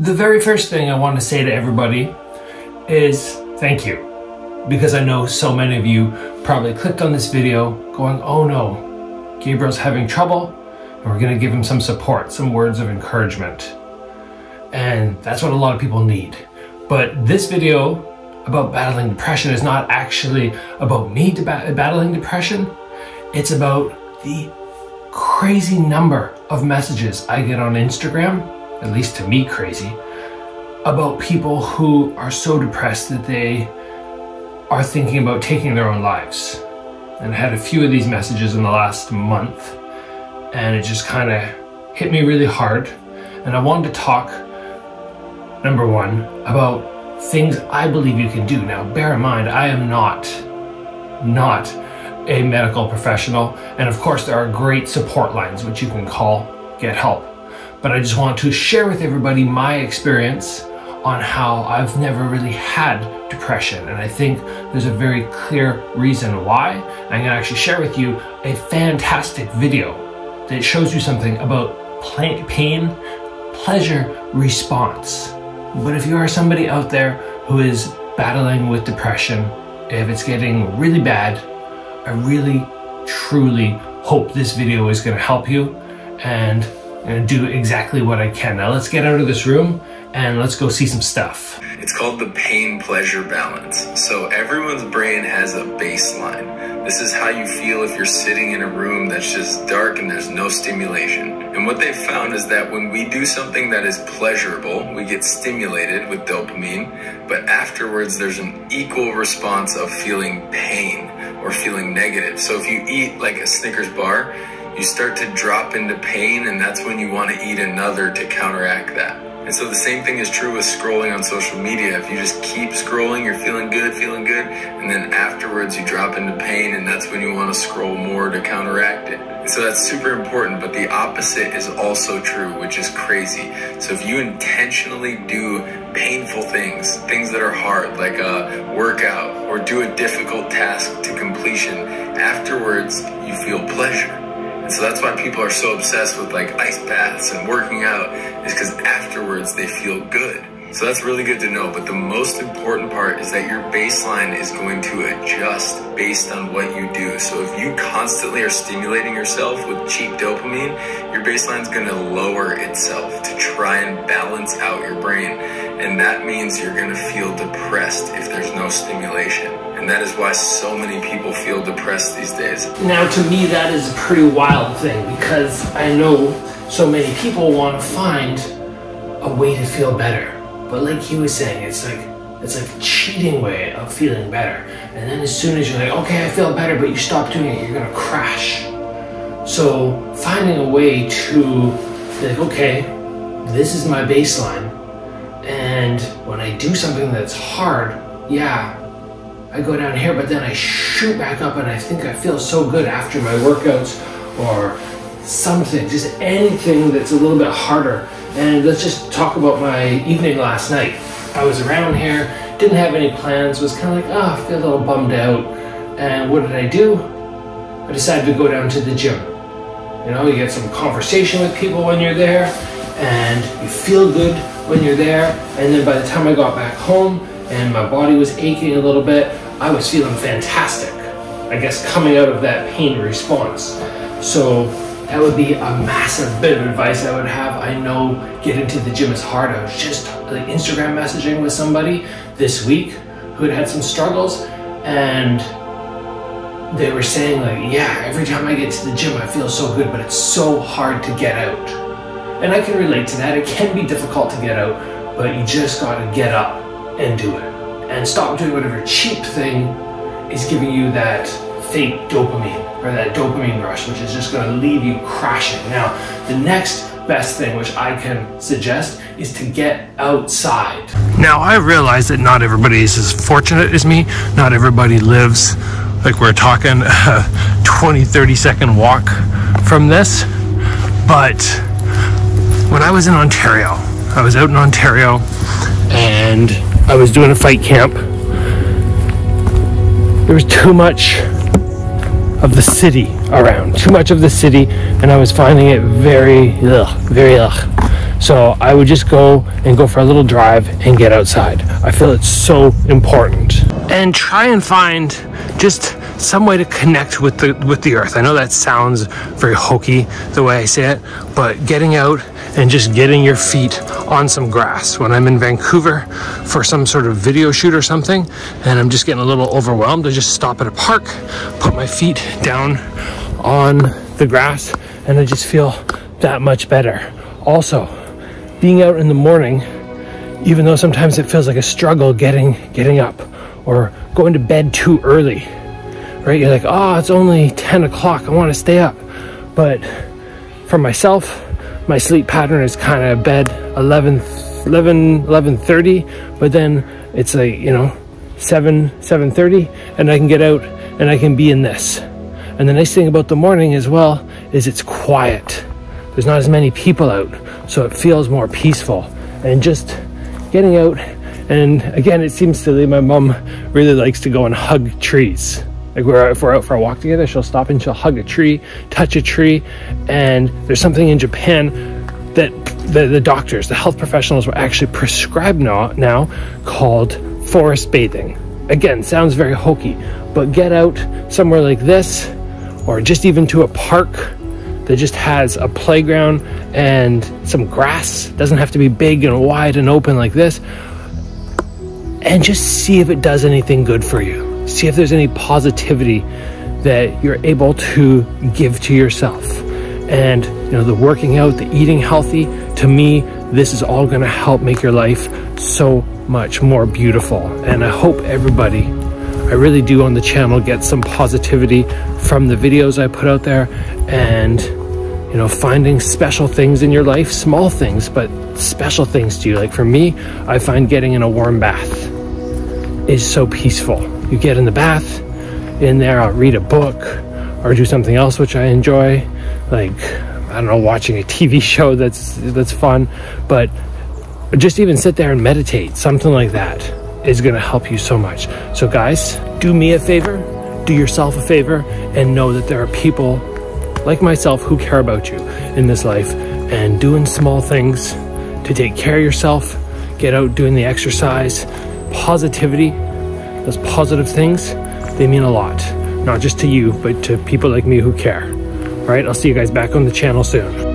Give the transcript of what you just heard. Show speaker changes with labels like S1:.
S1: The very first thing I want to say to everybody is thank you, because I know so many of you probably clicked on this video going, oh no, Gabriel's having trouble and we're going to give him some support, some words of encouragement. And that's what a lot of people need. But this video about battling depression is not actually about me battling depression. It's about the crazy number of messages I get on Instagram, at least to me crazy, about people who are so depressed that they are thinking about taking their own lives. And I had a few of these messages in the last month, and it just kind of hit me really hard. And I wanted to talk, number one, about things I believe you can do. Now, bear in mind, I am not a medical professional, and of course there are great support lines which you can call, get help. But I just want to share with everybody my experience on how I've never really had depression, and I think there's a very clear reason why. I'm gonna actually share with you a fantastic video that shows you something about pain, pleasure, response. But if you are somebody out there who is battling with depression, if it's getting really bad, I really, truly hope this video is gonna help you, and I'm gonna do exactly what I can. Now let's get out of this room and let's go see some stuff.
S2: It's called the pain-pleasure balance. So everyone's brain has a baseline. This is how you feel if you're sitting in a room that's just dark and there's no stimulation. And what they've found is that when we do something that is pleasurable, we get stimulated with dopamine, but afterwards there's an equal response of feeling pain or feeling negative. So if you eat like a Snickers bar, you start to drop into pain, and that's when you want to eat another to counteract that. And so the same thing is true with scrolling on social media. If you just keep scrolling, you're feeling good, and then afterwards you drop into pain, and that's when you want to scroll more to counteract it. And so that's super important, but the opposite is also true, which is crazy. So if you intentionally do painful things that are hard, like a workout, or do a difficult task to completion, afterwards you feel pleasure. And so that's why people are so obsessed with like ice baths and working out, is because afterwards they feel good. So that's really good to know. But the most important part is that your baseline is going to adjust based on what you do. So if you constantly are stimulating yourself with cheap dopamine, your baseline is going to lower itself to try and balance out your brain. And that means you're going to feel depressed if there's no stimulation. And that is why so many people feel depressed these days. Now, to me, that is a pretty wild thing, because I know so many people want to find a way to feel better. But like he was saying, it's like a cheating way of feeling better. And then as soon as you're like, okay, I feel better, but you stop doing it, you're gonna crash. So finding a way to be like, okay, this is my baseline. And when I do something that's hard, yeah, I go down here, but then I shoot back up and I think I feel so good after my workouts or something, just anything that's a little bit harder. And let's just talk about my evening last night. I was around here, didn't have any plans, was kind of like, oh, I feel a little bummed out. And what did I do? I decided to go down to the gym. You know, you get some conversation with people when you're there, and you feel good when you're there. And then by the time I got back home and my body was aching a little bit, I was feeling fantastic. I guess coming out of that pain response. So that would be a massive bit of advice I would have. I know getting to the gym is hard. I was just like Instagram messaging with somebody this week who had some struggles, and they were saying like, yeah, every time I get to the gym I feel so good, but it's so hard to get out. And I can relate to that. It can be difficult to get out, but you just gotta get up and do it. And stop doing whatever cheap thing is giving you that fake dopamine, or that dopamine rush, which is just going to leave you crashing. Now, the next best thing which I can suggest is to get outside. Now, I realize that not everybody is as fortunate as me. Not everybody lives, like we're talking, a 20-30 second walk from this. But when I was in Ontario, I was out in Ontario and I was doing a fight camp. There was too much of the city around, too much of the city, and I was finding it very ugh.
S1: So I would just go for a little drive and get outside. I feel it's so important. And try and find just some way to connect with the earth. I know that sounds very hokey the way I say it, but getting out and just getting your feet on some grass. When I'm in Vancouver for some sort of video shoot or something, and I'm just getting a little overwhelmed, I just stop at a park, put my feet down on the grass, and I just feel that much better. Also, being out in the morning, even though sometimes it feels like a struggle getting up or going to bed too early, right? You're like, oh, it's only 10 o'clock, I want to stay up. But for myself, my sleep pattern is kind of bed 11:30, but then it's like, you know, 7:30, and I can get out and I can be in this. And the nice thing about the morning as well is it's quiet. There's not as many people out, so it feels more peaceful. And just getting out, and again, it seems silly, my mom really likes to go and hug trees. Like if we're out for a walk together, she'll stop and she'll hug a tree, touch a tree. And there's something in Japan that the doctors, the health professionals will actually prescribe now called forest bathing. Again, sounds very hokey, but get out somewhere like this, or just even to a park that just has a playground and some grass. Doesn't have to be big and wide and open like this. And just see if it does anything good for you. See if there's any positivity that you're able to give to yourself. And you know, the working out, the eating healthy, to me, this is all gonna help make your life so much more beautiful. And I hope everybody, I really do on the channel, get some positivity from the videos I put out there, and you know, finding special things in your life, small things, but special things to you. Like for me, I find getting in a warm bath is so peaceful. You get in the bath, in there, I'll read a book or do something else which I enjoy, like, I don't know, watching a TV show that's fun, but just even sit there and meditate. Something like that is gonna help you so much. So guys, do me a favor, do yourself a favor, and know that there are people like myself who care about you in this life, and doing small things to take care of yourself, get out doing the exercise, positivity, those positive things, they mean a lot, not just to you, but to people like me who care. All right, I'll see you guys back on the channel soon.